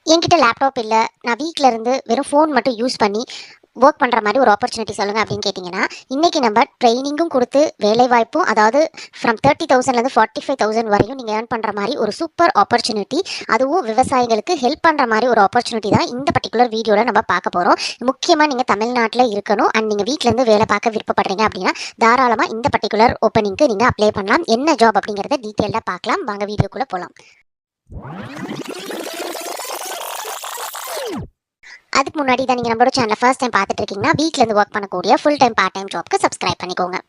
என்கிட்ட லேப்டாப் இல்ல. நான் வீட்ல இருந்து வெறும் ஃபோன் மட்டும் யூஸ் பண்ணி வொர்க் பண்ற மாரி ஒரு ஆப்பர்ச்சுனிட்டி சொல்லுங்க அப்படின்னு கேட்டீங்கன்னா, இன்னைக்கு நம்ம ட்ரெய்னிங்கும் குடுத்து வேலைவாய்ப்பும் அதாவது ஃப்ரம் 30,000லேருந்து 45,000 வரையும் நீங்க ஏர்ன் பண்ற மாரி ஒரு சூப்பர் ஆப்பர்ச்சுனிட்டி. அதுவும் விவசாயிகளுக்கு ஹெல்ப் பண்ற மாரி ஒரு ஆப்பர்ச்சுனிட்டி தான் இந்த பர்ட்டிகுலர் வீடியோல நம்ம பார்க்க போறோம். முக்கியமா நீங்க தமிழ்நாட்டுல இருக்கணும் அண்ட் நீங்க வீட்ல இருந்து வேலை பார்க்க விருப்பப்படுறீங்க அப்படின்னா, தாராளமா இந்த பர்ட்டிகுலர் ஓப்பனிங்க்கு நீங்க அப்ளை பண்ணலாம். என்ன ஜாப் அப்படிங்கிறத டீட்டெயில்டா பார்க்கலாம். வாங்க வீடியோக்குள்ள போலாம். அதுக்கு முன்னாடி தான் நீங்க நம்மளோட சேனலை ஃபர்ஸ்ட் டைம் பார்த்துட்டு இருக்கீங்கன்னா வீட்ல இருந்து ஒர்க் பண்ணக்கூடிய ஃபுல் டைம் பார்ட் டைம் ஜாப்க்கு சப்ஸ்கிரைப் பண்ணிக்கோங்க.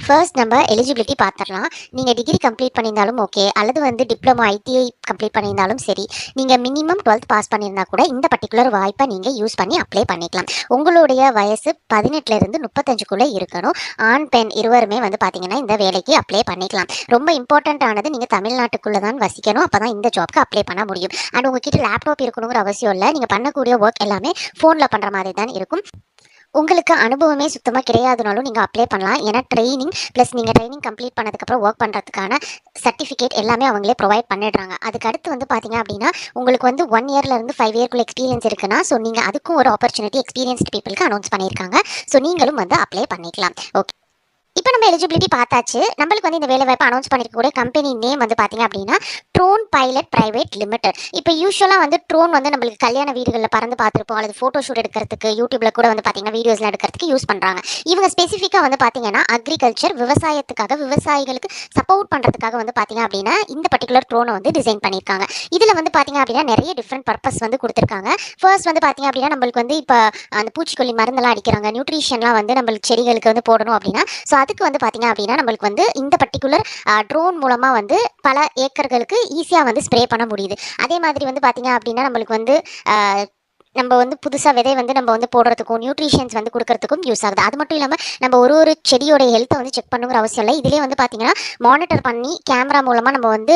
ஃபர்ஸ்ட் நம்ம எலிஜிபிலிட்டி பார்த்துடலாம். நீங்கள் டிகிரி கம்ப்ளீட் பண்ணியிருந்தாலும் ஓகே, அல்லது வந்து டிப்ளமோ ஐடிஐ கம்ப்ளீட் பண்ணியிருந்தாலும் சரி, நீங்கள் மினிமம் 12th பாஸ் பண்ணியிருந்தா கூட இந்த பர்டிகுலர் வாய்ப்பை நீங்கள் யூஸ் பண்ணி அப்ளை பண்ணிக்கலாம். உங்களுடைய வயசு 18லேருந்து 35க்குள்ளே இருக்கணும். ஆண் பெண் இருவருமே வந்து பார்த்தீங்கன்னா இந்த வேலைக்கு அப்ளை பண்ணிக்கலாம். ரொம்ப இம்பார்ட்டன்ட் ஆனது நீங்கள் தமிழ்நாட்டுக்குள்ளே தான் வசிக்கணும். அப்போ தான் இந்த ஜாப்க்கு அப்ளை பண்ண முடியும். அண்ட் உங்ககிட்ட லேப்டாப் இருக்கணுங்கிற அவசியம் இல்லை. நீங்கள் பண்ணக்கூடிய ஒர்க் எல்லாமே ஃபோனில் பண்ணுற மாதிரி தான் இருக்கும். உங்களுக்கு அனுபவமே சுத்தமாக கிடையாதுனாலும் நீங்கள் அப்ளை பண்ணலாம். ஏன்னா ட்ரைனிங் ப்ளஸ் நீங்கள் ட்ரைனிங் கம்ப்ளீட் பண்ணதுக்கப்புறம் ஒர்க் பண்ணுறதுக்கான சர்டிஃபிகேட் எல்லாமே அவங்களே ப்ரொவைட் பண்ணிடுறாங்க. அதுக்கு அடுத்து வந்து பார்த்தீங்க அப்படின்னா, உங்களுக்கு வந்து 1 இயர்லேருந்து 5 இயர்க்குள்ள எக்ஸ்பீரியன்ஸ் இருக்குன்னா, ஸோ நீங்கள் அதுக்கும் ஒரு ஆப்பர்ச்சுனிட்டி எக்ஸ்பீரியன்ஸ்டு பீப்புளுக்கு அனௌன்ஸ் பண்ணியிருக்காங்க. ஸோ நீங்களும் வந்து அப்ளை பண்ணிக்கலாம். ஓகே, இப்போ நம்ம எலிஜிபிலிட்டி பார்த்தாச்சு. நம்மளுக்கு வந்து இந்த வேலை வாய்ப்பு அனௌன்ஸ் பண்ணிருக்கக்கூடிய கம்பெனி நேம் வந்து பார்த்தீங்க அப்படின்னா ட்ரோன் பைலட் பிரைவேட் லிமிடெட். இப்போ யூஸ்வலாக வந்து ட்ரோன் வந்து நம்மளுக்கு கல்யாண வீடுகளில் பறந்து பார்த்துருப்போம், அல்லது ஃபோட்டோ ஷூட் எடுக்கிறதுக்கு யூடியூப்ல கூட வந்து பார்த்தீங்கன்னா வீடியோஸ்லாம் எடுக்கிறதுக்கு யூஸ் பண்ணுறாங்க. இவங்க ஸ்பெசிஃபிக்காக வந்து பார்த்தீங்கன்னா அக்ரிகல்ச்சர் விவசாயத்துக்காக விவசாயிகளுக்கு சப்போர்ட் பண்ணுறதுக்காக வந்து பார்த்தீங்க அப்படின்னா இந்த பர்டிகுலர் ட்ரோனை வந்து டிசைன் பண்ணியிருக்காங்க. இதில் வந்து பார்த்தீங்க அப்படின்னா நிறைய டிஃப்ரெண்ட் பர்பஸ் வந்து கொடுத்துருக்காங்க. ஃபர்ஸ்ட் வந்து பார்த்தீங்க அப்படின்னா நம்மளுக்கு வந்து இப்போ அந்த பூச்சிக்கொல்லி மருந்தெல்லாம் அடிக்கிறாங்க, நியூட்ரிஷன்லாம் வந்து நம்மளுக்கு செடிகளுக்கு வந்து போடணும் அப்படின்னா, ஸோ அதுக்கு வந்து பார்த்தீங்க அப்படின்னா நம்மளுக்கு வந்து இந்த பர்டிகுலர் ட்ரோன் மூலமாக வந்து பல ஏக்கர்களுக்கு ஈஸியாக வந்து ஸ்ப்ரே பண்ண முடியுது. அதே மாதிரி வந்து பார்த்தீங்க அப்படின்னா நம்மளுக்கு வந்து நம்ம வந்து புதுசாக விதை வந்து நம்ம வந்து போடுறதுக்கும் நியூட்ரிஷன்ஸ் வந்து கொடுக்கறதுக்கும் யூஸ் ஆகுது. அது மட்டும் இல்லாமல் நம்ம ஒரு செடியோட ஹெல்த்தை வந்து செக் பண்ணுங்கிற அவசியம் இல்லை. இதிலே வந்து பார்த்தீங்கன்னா மானிட்டர் பண்ணி கேமரா மூலமாக நம்ம வந்து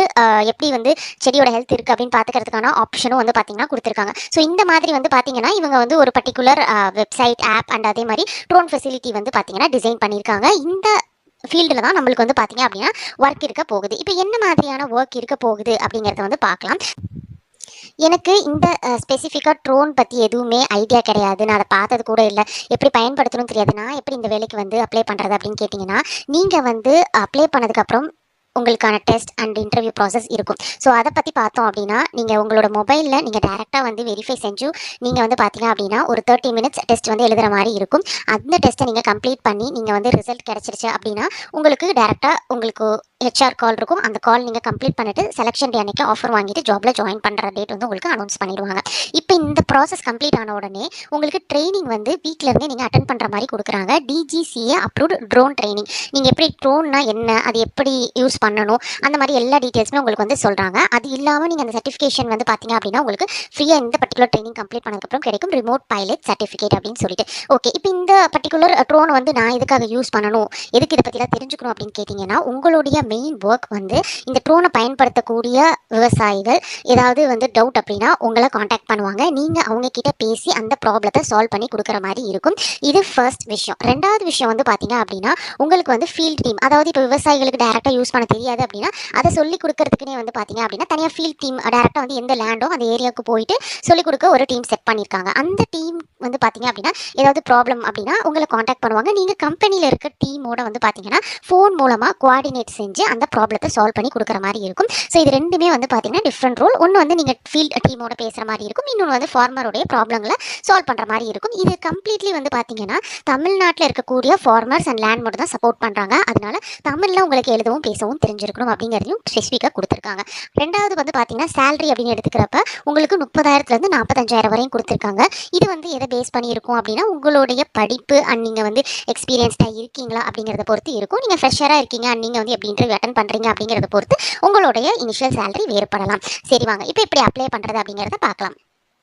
எப்படி வந்து செடியோட ஹெல்த் இருக்குது அப்படின்னு பார்த்துக்கிறதுக்கான ஆப்ஷனும் வந்து பார்த்தீங்கன்னா கொடுத்துருக்காங்க. ஸோ இந்த மாதிரி வந்து பார்த்தீங்கன்னா இவங்க வந்து ஒரு பர்டிகுலர் வெப்சைட் ஆப் அண்ட் அதே மாதிரி ட்ரோன் ஃபெசிலிட்டி வந்து பார்த்தீங்கன்னா டிசைன் பண்ணியிருக்காங்க. இந்த ஃபீல்டில் தான் நம்மளுக்கு வந்து பார்த்தீங்க அப்படின்னா ஒர்க் இருக்க போகுது. இப்போ என்ன மாதிரியான ஒர்க் இருக்க போகுது அப்படிங்கிறத வந்து பார்க்கலாம். எனக்கு இந்த ஸ்பெசிஃபிக்காக ட்ரோன் பற்றி எதுவுமே ஐடியா கிடையாது. நான் அதை பார்த்தது கூட இல்லை. எப்படி பயன்படுத்தணும்னு தெரியாது. நான் எப்படி இந்த வேலைக்கு வந்து அப்ளை பண்ணுறது அப்படின்னு கேட்டிங்கன்னா, நீங்கள் வந்து அப்ளை பண்ணதுக்கப்புறம் உங்களுக்கான டெஸ்ட் அண்ட் இன்டர்வியூ ப்ராசஸ் இருக்கும். ஸோ அதை பற்றி பார்த்தோம் அப்படின்னா, நீங்கள் உங்களோட மொபைலில் நீங்கள் டேரெக்டாக வந்து வெரிஃபை செஞ்சு நீங்கள் வந்து பார்த்தீங்க அப்படின்னா ஒரு 30 மினிட்ஸ் டெஸ்ட் வந்து எழுதுகிற மாதிரி இருக்கும். அந்த டெஸ்ட்டை நீங்கள் கம்ப்ளீட் பண்ணி நீங்கள் வந்து ரிசல்ட் கிடச்சிருச்சு அப்படின்னா உங்களுக்கு டேரெக்டாக உங்களுக்கு ஹெச்ஆர் கால் இருக்கும். அந்த கால் நீங்கள் கம்ப்ளீட் பண்ணிட்டு செலெக்ஷன் டே அன்றைக்கி ஆஃபர் வாங்கிட்டு ஜாபில் ஜாயின் பண்ணுற டேட் வந்து உங்களுக்கு அனௌன்ஸ் பண்ணிடுவாங்க. இப்போ இந்த ப்ராசஸ் கம்ப்ளீட் ஆன உடனே உங்களுக்கு ட்ரைனிங் வந்து வீட்டிலேருந்தே நீங்கள் அட்டன் பண்ணுற மாதிரி கொடுக்குறாங்க. DGCA approved drone training. நீங்கள் எப்படி ட்ரோன்னா என்ன, அது எப்படி யூஸ் பண்ணணும், அந்த மாதிரி எல்லா டீட்டெயில்ஸுமே உங்களுக்கு வந்து சொல்கிறாங்க. அது இல்லாமல் நீங்கள் அந்த சர்டிஃபிகேஷன் வந்து பார்த்தீங்க அப்படின்னா உங்களுக்கு ஃப்ரீயாக இந்த பர்டிகுலர் ட்ரைனிங் கம்ப்ளீட் பண்ணதுக்கப்புறம் கிடைக்கும் ரிமோட் பைலட் சர்டிஃபிகேட் அப்படின்னு சொல்லிட்டு. ஓகே, இப்போ இந்த பர்டிகுலர் ட்ரோனை வந்து நான் எதுக்காக யூஸ் பண்ணணும், எதுக்கு இதை பற்றிலாம் தெரிஞ்சுக்கணும் அப்படின்னு கேட்டிங்கன்னா, உங்களுடைய மெயின் ஒர்க் வந்து இந்த ட்ரோனை பயன்படுத்தக்கூடிய விவசாயிகள் ஏதாவது வந்து டவுட் அப்படின்னா உங்களை காண்டாக்ட் பண்ணுவாங்க. நீங்கள் அவங்க கிட்ட பேசி அந்த ப்ராப்ளத்தை சால்வ் பண்ணி கொடுக்குற மாதிரி இருக்கும். இது ஃபர்ஸ்ட் விஷயம். ரெண்டாவது விஷயம் வந்து பார்த்தீங்க அப்படின்னா உங்களுக்கு வந்து ஃபீல்ட் டீம், அதாவது இப்போ விவசாயிகளுக்கு டேரெக்டாக யூஸ் பண்ண தெரியாது அப்படின்னா அதை சொல்லிக் கொடுக்கறதுக்குனே வந்து பார்த்தீங்க அப்படின்னா தனியாக ஃபீல்ட் டீம் டேரெக்டாக வந்து எந்த லேண்டோ அந்த ஏரியாவுக்கு போயிட்டு சொல்லிக் கொடுக்க ஒரு டீம் செட் பண்ணியிருக்காங்க. அந்த டீம் வந்து பார்த்தீங்க அப்படின்னா ஏதாவது ப்ராப்ளம் அப்படின்னா உங்களை காண்டாக்ட் பண்ணுவாங்க. நீங்கள் கம்பெனியில் இருக்க டீமோட வந்து பார்த்தீங்கன்னா ஃபோன் மூலமாக கோஆர்டினேட் செஞ்சு அந்த ப்ராப்ளத்தை சால்வ் பண்ணி கொடுக்குற மாதிரி இருக்கும். ஸோ இது ரெண்டுமே வந்து பார்த்தீங்கன்னா டிஃப்ரெண்ட் ரோல். ஒன்று வந்து நீங்கள் ஃபீல்ட் டீமோட பேசுகிற மாதிரி இருக்கும், இன்னொன்று வந்து ஃபார்மருடைய ப்ராப்ளங்களை சால்வ் பண்ணுற மாதிரி இருக்கும். இது கம்ப்ளீட்லி வந்து பார்த்தீங்கன்னா தமிழ்நாட்டில் இருக்கக்கூடிய ஃபார்மர்ஸ் அண்ட் லேண்ட் மட்டும் தான் சப்போர்ட் பண்ணுறாங்க. அதனால தமிழில் உங்களுக்கு எழுதவும் பேசவும் தெரிஞ்சிருக்கணும் அப்படிங்கிறதையும் ஸ்பெசிஃபிக்காக கொடுத்துருக்காங்க. ரெண்டாவது வந்து பார்த்தீங்கன்னா சேலரி அப்படின்னு எடுத்துக்கிறப்ப உங்களுக்கு 30,000லேருந்து 45,000 வரையும் கொடுத்துருக்காங்க. இது வந்து எதை பேஸ் பண்ணி இருக்கும் அப்படின்னா உங்களுடைய படிப்பு அண்ட் நீங்கள் வந்து எக்ஸ்பீரியன்ஸ்டாக இருக்கீங்களா அப்படிங்கிறத பொறுத்து இருக்கும். நீங்கள் ஃப்ரெஷராக இருக்கீங்க அண்ட் நீங்கள் வந்து எப்படி இன்டர்வியூ அட்டன் பண்ணுறீங்க அப்படிங்கிறத பொறுத்து உங்களுடைய இனிஷியல் சேலரி வேறுபடலாம். சரி வாங்க இப்போ எப்படி அப்ளை பண்ணுறது அப்படிங்கிறத பார்க்கலாம்.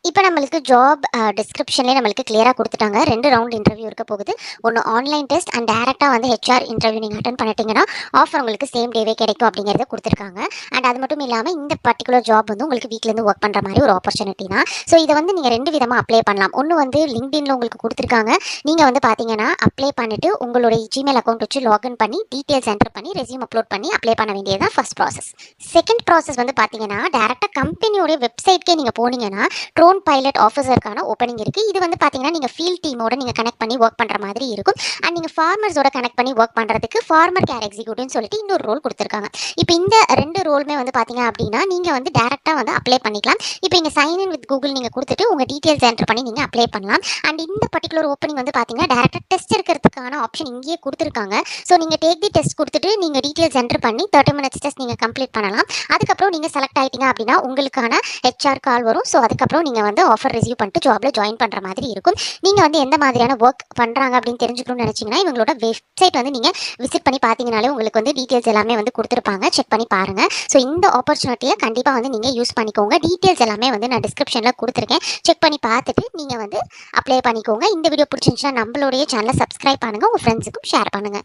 இப்போ நம்மளுக்கு ஜாப் டிஸ்கிரிப்ஷன்லேயே நம்மளுக்கு கிளியராக கொடுத்துட்டாங்க. 2 ரவுண்ட் இன்டர்வியூ இருக்க போகுது. ஒண்ணு ஆன்லைன் டெஸ்ட் அண்ட் டைரக்ட்டா வந்து ஹெச்ஆர் இன்டர்வியூ நீங்க அட்டெண்ட் பண்ணிட்டீங்கன்னா, ஆஃபர் உங்களுக்கு சேம் டேவே கிடைக்கும் அப்படிங்கிறத குடுத்துருக்காங்க. அண்ட் அது மட்டும் இல்லாம இந்த பர்ட்டிகுலர் ஜாப் வந்து உங்களுக்கு வீட்லேருந்து ஒர்க் பண்ற மாரி ஒரு ஆப்பர்ச்சுனிட்டி தான். ஸோ இத வந்து நீங்க 2 விதமா அப்ளை பண்ணலாம். ஒண்ணு வந்து LinkedInல உங்களுக்கு குடுத்துருக்காங்க. நீங்க வந்து பார்த்தீங்கன்னா, அப்ளை பண்ணிட்டு உங்களுடைய Gmail அக்கவுண்ட் வச்சு லாகின் பண்ணி டீட்டெயில்ஸ் என்டர் பண்ணி ரெஸ்யூம் அப்லோட் பண்ணி அப்ளை பண்ண வேண்டியது தான் ஃபர்ஸ்ட் ப்ராசஸ். செகண்ட் ப்ராசஸ் வந்து பார்த்தீங்கன்னா, டைரக்ட்டா கம்பெனியோட வெப்சைட்க்கே நீங்க போனீங்கன்னா, ட்ரோன் பைலட் ஆஃபீஸருக்கான ஓப்பனிங் இருக்கு. இது வந்து பார்த்தீங்கன்னா, நீங்க ஃபீல்ட் டீமோட நீங்க கனெக்ட் பண்ணி ஒர்க் பண்ற மாதிரி இருக்கும். அண்ட் நீங்க ஃபார்மர்ஸோட கனெக்ட் பண்ணி ஒர்க் பண்றதுக்கு ஃபார்மர் கேர் எக்ஸிக்யூட்டிவ்னு சொல்லிட்டு இன்னொரு ரோல் குடுத்துருக்காங்க. இப்போ இந்த 2 ரோலுமே வந்து பார்த்தீங்க அப்படின்னா, நீங்க வந்து டைரக்ட்டா வந்து அப்ளை பண்ணிக்கலாம். இப்போ இங்க சைன் இன் வித் கூகுள் நீங்க குடுத்துட்டு உங்க டீட்டெயில்ஸ் என்டர் பண்ணி நீங்க அப்ளை பண்ணலாம். அண்ட் இந்த பர்ட்டிகுலர் ஓப்பனிங் வந்து பார்த்தீங்கன்னா, டைரக்ட்டா டெஸ்ட் எடுக்கிறதுக்கான ஆப்ஷன் இங்கேயே குடுத்துருக்காங்க. ஸோ நீங்க டேக் தி டெஸ்ட் குடுத்துட்டு நீங்க டீட்டெயில்ஸ் என்டர் பண்ணி 30 மினிட்ஸ் டெஸ்ட் நீங்க கம்ப்ளீட் பண்ணலாம். அதுக்கப்புறம் நீங்க செலக்ட் ஆயிட்டீங்க அப்படின்னா, உங்களுக்கான ஹெச்ஆர் கால் வரும். ஸோ அதுக்கப்புறம் நீங்க வந்து ஆஃபர் ரிசீவ் பண்ணிட்டு ஜாப்ல ஜாயின் பண்ற மாதிரி இருக்கும். நீங்க வந்து எந்த மாதிரியான ஒர்க் பண்றாங்க அப்படின்னு தெரிஞ்சுக்கணும்னு நினைச்சீங்கன்னா, இவங்களோட வெப்சைட் வந்து நீங்க விசிட் பண்ணி பார்த்தீங்கனாலே உங்களுக்கு வந்து டீட்டெயில்ஸ் எல்லாமே வந்து குடுத்துருப்பாங்க. செக் பண்ணி பாருங்க. ஸோ இந்த ஆப்பர்ச்சுனிட்டிய கண்டிப்பா வந்து நீங்க யூஸ் பண்ணிக்கோங்க. டீட்டெயில்ஸ் எல்லாமே வந்து நான் டிஸ்கிரிப்ஷன்ல குடுத்துருக்கேன். செக் பண்ணி பார்த்துட்டு நீங்க வந்து அப்ளை பண்ணிக்கோங்க. இந்த வீடியோ பிடிச்சிருந்துச்சுன்னா நம்மளுடைய சேனலை சப்ஸ்கிரைப் பண்ணுங்க. உங்க ஃப்ரெண்ட்ஸுக்கும் ஷேர் பண்ணுங்க.